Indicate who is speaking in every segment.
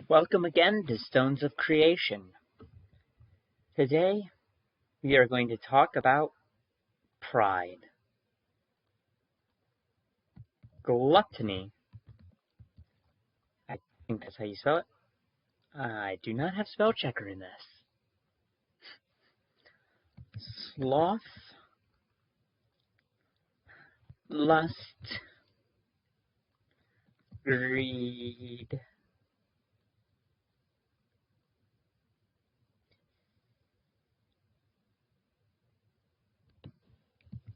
Speaker 1: Welcome again to Stones of Creation. Today we are going to talk about pride. Gluttony. I think that's how you spell it. I do not have spell checker in this. Sloth, lust, greed,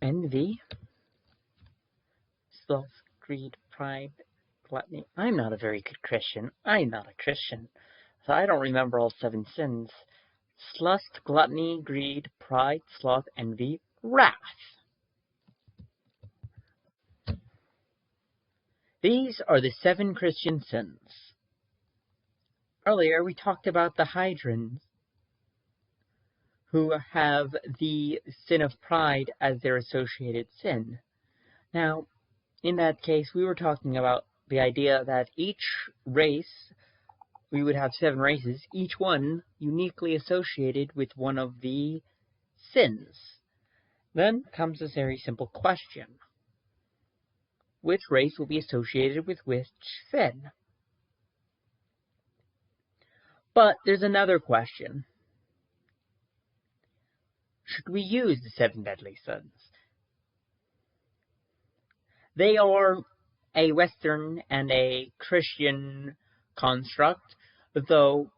Speaker 1: envy, sloth, greed, pride, gluttony. I'm not a very good Christian. I'm not a Christian. So I don't remember all 7 sins. Lust, gluttony, greed, pride, sloth, envy, wrath. These are the 7 Christian sins. Earlier we talked about the Hydrans, who have the sin of pride as their associated sin. Now, in that case, we were talking about the idea that each race, we would have 7 races, each one uniquely associated with one of the sins. Then comes this very simple question. Which race will be associated with which sin? But there's another question. Should we use the 7 deadly sins? They are a Western and a Christian construct, though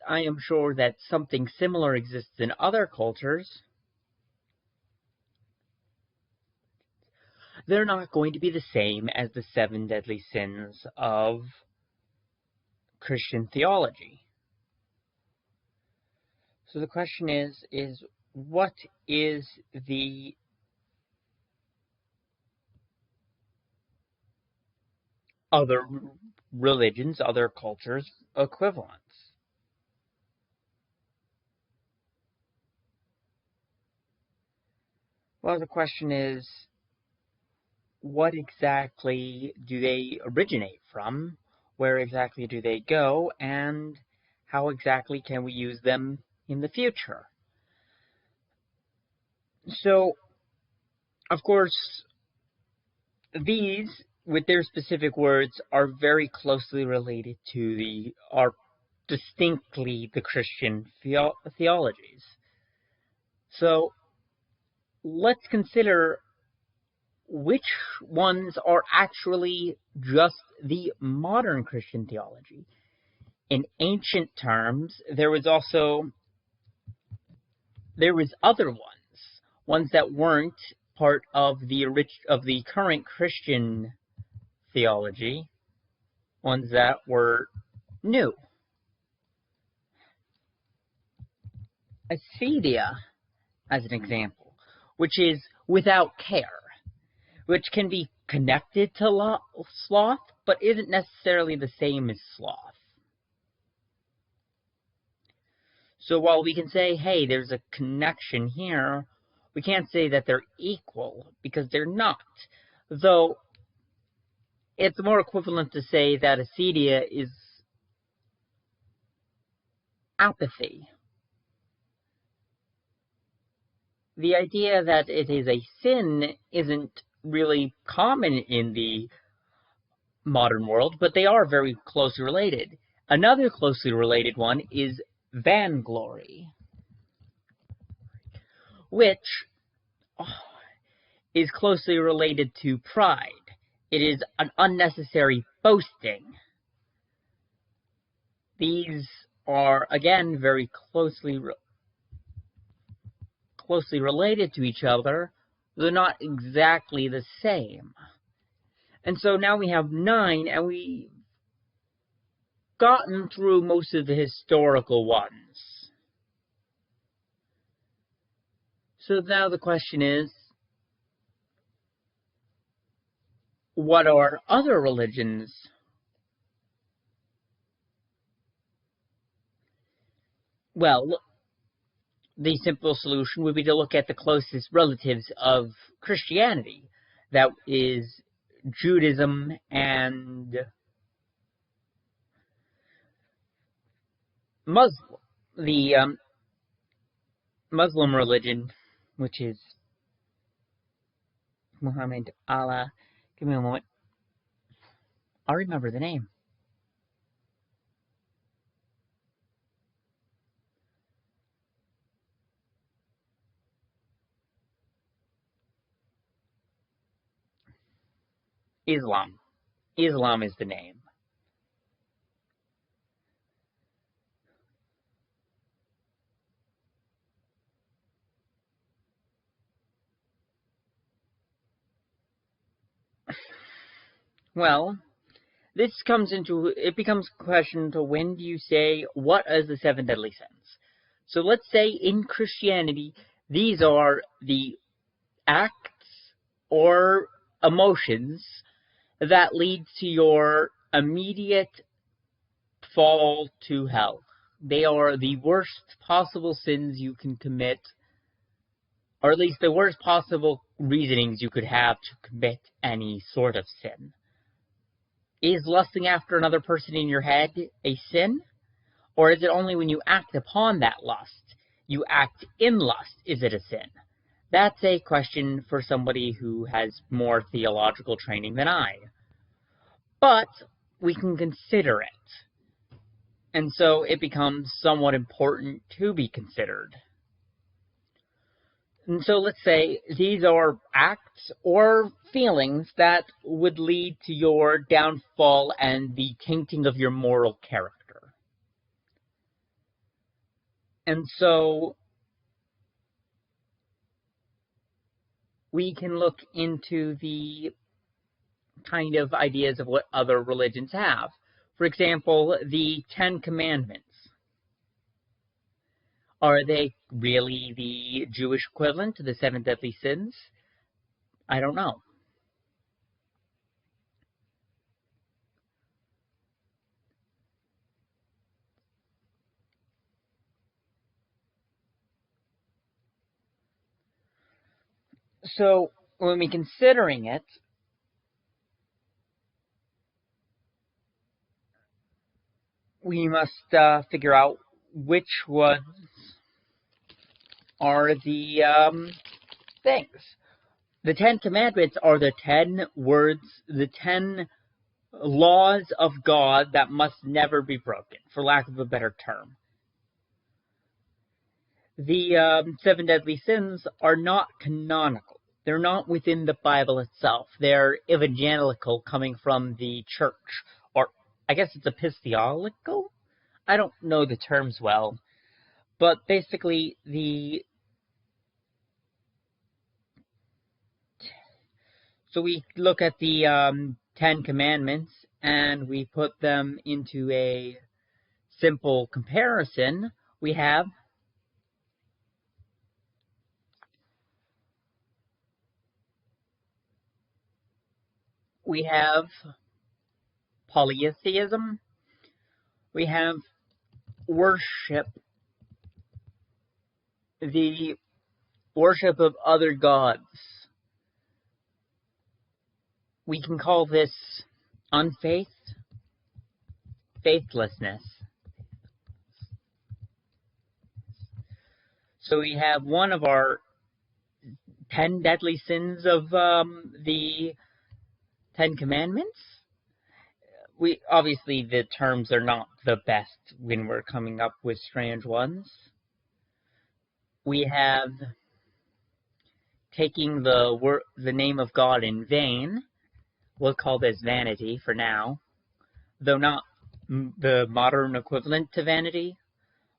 Speaker 1: I am sure that something similar exists in other cultures. They're not going to be the same as the 7 deadly sins of Christian theology. So the question is what is the other religions, other cultures' equivalents? Well, the question is, what exactly do they originate from? Where exactly do they go? And how exactly can we use them in the future? So, of course, these, with their specific words, are very closely related to are distinctly the Christian theologies. So, let's consider which ones are actually just the modern Christian theology. In ancient terms, there was other ones that weren't part of the current Christian theology, ones that were new. Acedia, as an example, which is without care, which can be connected to sloth, but isn't necessarily the same as sloth. So while we can say, hey, there's a connection here, we can't say that they're equal, because they're not. Though, it's more equivalent to say that acedia is apathy. The idea that it is a sin isn't really common in the modern world, but they are very closely related. Another closely related one is vainglory, which is closely related to pride. It is an unnecessary boasting. These are, again, very closely related to each other. They're not exactly the same. And so now we have 9, and we've gotten through most of the historical ones. So now the question is, what are other religions? Well, the simple solution would be to look at the closest relatives of Christianity. That is Judaism and the Muslim religion, which is Muhammad, Allah. Give me a moment. I'll remember the name. Islam. Islam is the name. Well, this becomes a question to when do you say, what is the seven deadly sins? So let's say in Christianity, these are the acts or emotions that lead to your immediate fall to hell. They are the worst possible sins you can commit, or at least the worst possible reasonings you could have to commit any sort of sin. Is lusting after another person in your head a sin? Or is it only when you act upon that lust, you act in lust, is it a sin? That's a question for somebody who has more theological training than I. But we can consider it. And so it becomes somewhat important to be considered. And so let's say these are acts or feelings that would lead to your downfall and the tainting of your moral character. And so we can look into the kind of ideas of what other religions have. For example, the Ten Commandments. Are they really the Jewish equivalent to the seven deadly sins? I don't know. So, when we're considering it, we must figure out which ones are the things. The Ten Commandments are the 10 words, the 10 laws of God that must never be broken, for lack of a better term. The seven deadly sins are not canonical. They're not within the Bible itself. They're evangelical, coming from the church. Or, I guess it's epistolical? I don't know the terms well. But basically, so we look at the 10 Commandments, and we put them into a simple comparison. We have polytheism. We have worship, the worship of other gods. We can call this unfaith, faithlessness. So we have one of our 10 deadly sins of the 10 Commandments. Obviously, the terms are not the best when we're coming up with strange ones. We have taking the name of God in vain. We'll call this vanity for now, though not the modern equivalent to vanity,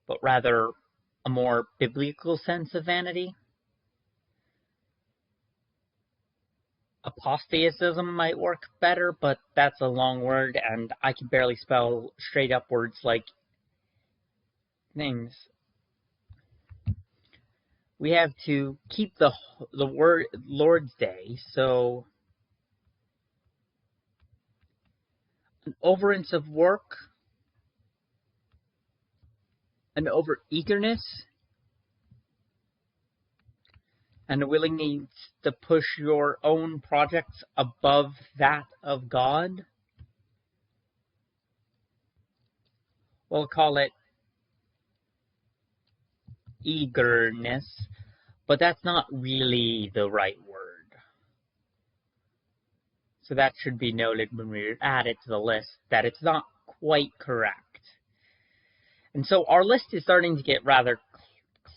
Speaker 1: but rather a more biblical sense of vanity. Apostatism might work better, but that's a long word, and I can barely spell straight up words like things. We have to keep the word Lord's Day, so an overence of work, an over-eagerness, and a willingness to push your own projects above that of God. We'll call it eagerness, but that's not really the right word. So that should be noted when we add it to the list, that it's not quite correct. And so our list is starting to get rather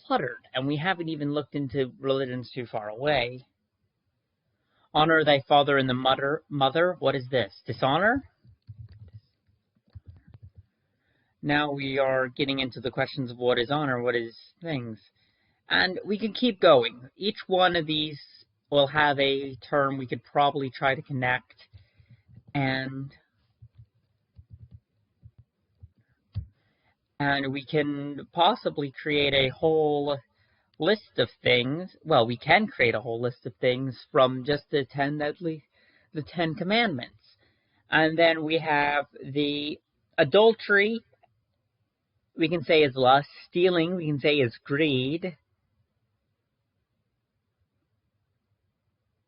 Speaker 1: cluttered, and we haven't even looked into religions too far away. Honor thy father and the mother. What is this? Dishonor? Now we are getting into the questions of what is honor, what is things. And we can keep going. Each one of these will have a term we could probably try to connect, and we can possibly create a whole list of things. Well, we can create a whole list of things from just the 10 Commandments. And then we have the adultery, we can say is lust. Stealing, we can say is greed.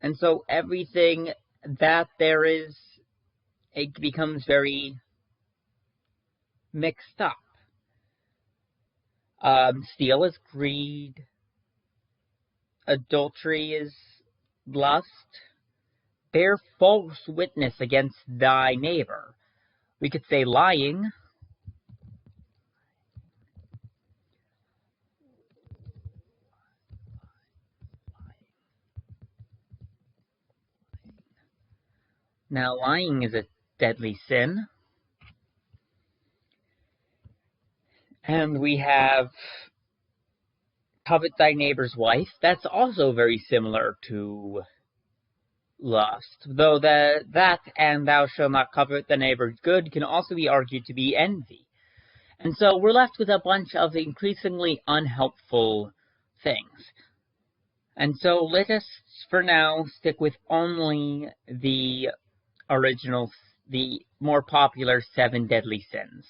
Speaker 1: And so everything that there is, it becomes very mixed up. Steal is greed. Adultery is lust. Bear false witness against thy neighbor. We could say lying. Now, lying is a deadly sin. And we have covet thy neighbor's wife. That's also very similar to lust, though that and thou shalt not covet the neighbor's good can also be argued to be envy. And so we're left with a bunch of increasingly unhelpful things. And so let us, for now, stick with only the original, the more popular 7 deadly sins.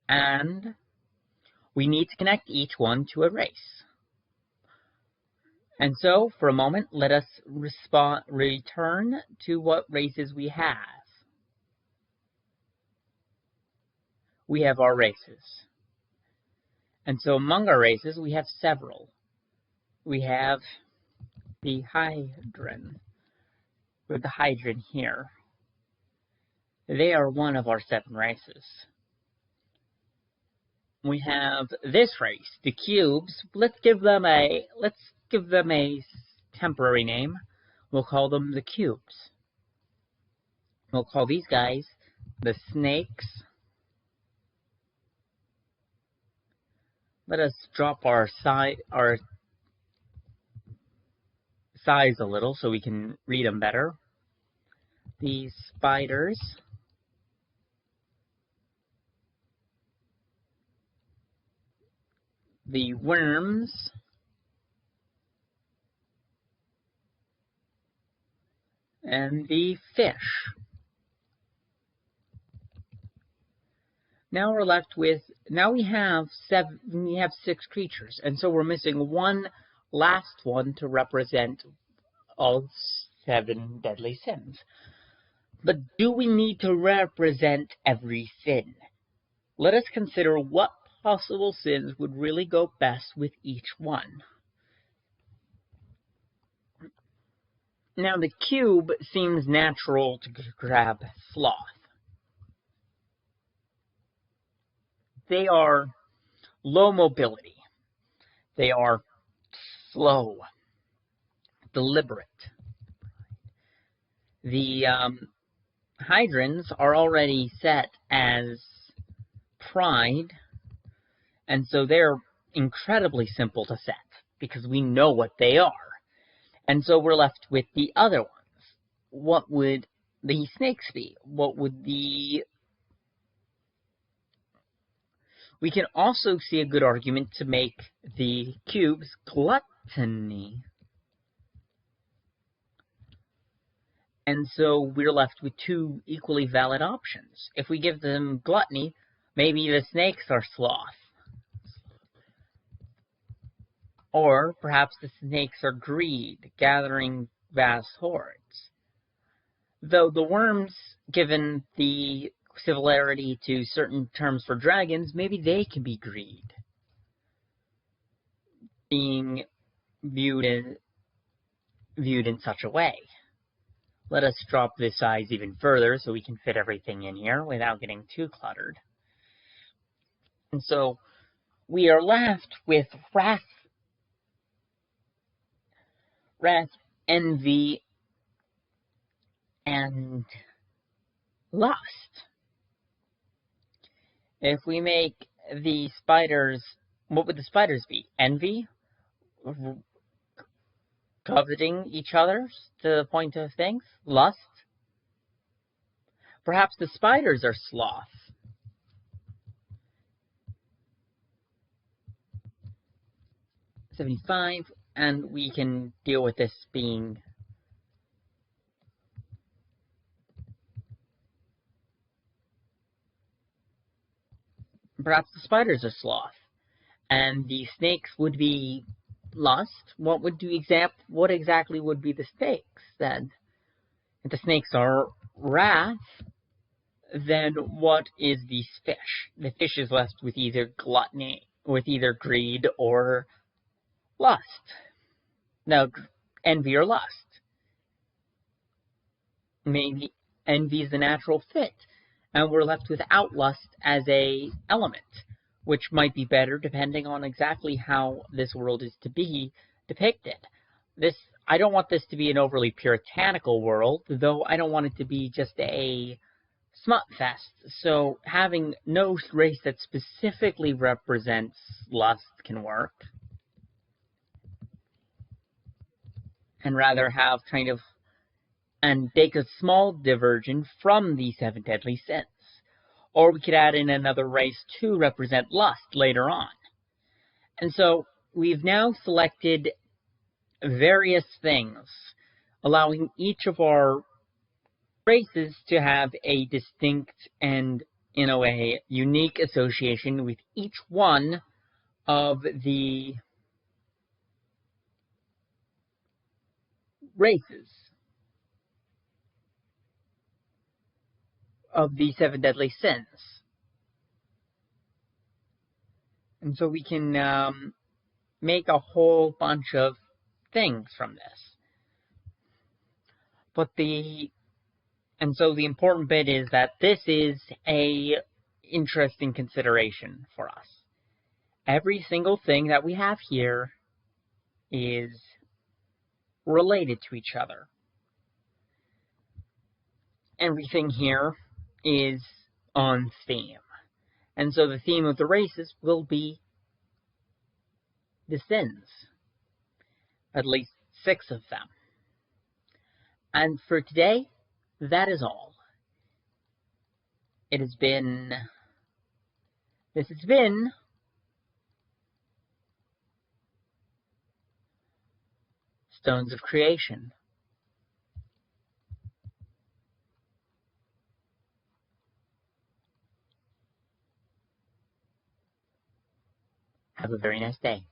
Speaker 1: And we need to connect each one to a race. And so, for a moment, let us return to what races we have. We have our races. And so among our races, we have several. We have the Hydran, or the Hydran here. They are one of our 7 races. We have this race, the cubes. Let's give them a temporary name. We'll call them the cubes. We'll call these guys the snakes. Let us drop our size a little so we can read them better. The spiders. The worms. And the fish. Now we're left with, we have 6 creatures, and so we're missing one last one to represent all 7 deadly sins. But do we need to represent every sin? Let us consider what possible sins would really go best with each one. Now the cube seems natural to grab sloth. They are low mobility. They are slow, deliberate. The hydrants are already set as pride, and so they're incredibly simple to set because we know what they are. And so we're left with the other ones. What would the snakes be? What would the... We can also see a good argument to make the cubes gluttony. And so we're left with 2 equally valid options. If we give them gluttony, maybe the snakes are sloth. Or perhaps the snakes are greed, gathering vast hordes. Though the worms, given the similarity to certain terms for dragons, maybe they can be greed, being viewed in such a way. Let us drop this size even further so we can fit everything in here without getting too cluttered. And so we are left with wrath, envy, and lust. If we make the spiders, what would the spiders be? Envy? Coveting each other to the point of things? Lust? Perhaps the spiders are sloth. $75, and we can deal with this being perhaps the spiders are sloth, and the snakes would be lust. What exactly would be the snakes then? If the snakes are wrath, then what is the fish? The fish is left with either gluttony, with either greed or lust. Now, envy or lust. Maybe envy is the natural fit, and we're left without lust as a element, which might be better depending on exactly how this world is to be depicted. I don't want this to be an overly puritanical world, though I don't want it to be just a smut fest. So having no race that specifically represents lust can work, and rather have and take a small diversion from the 7 deadly sins. Or we could add in another race to represent lust later on. And so we've now selected various things, allowing each of our races to have a distinct and, in a way, unique association with each one of the races of the 7 deadly sins. And so we can make a whole bunch of things from this. And so the important bit is that this is a interesting consideration for us. Every single thing that we have here is related to each other. Everything here is on theme. And so the theme of the races will be the sins. At least 6 of them. And for today, that is all. This has been Stones of Creation. Have a very nice day.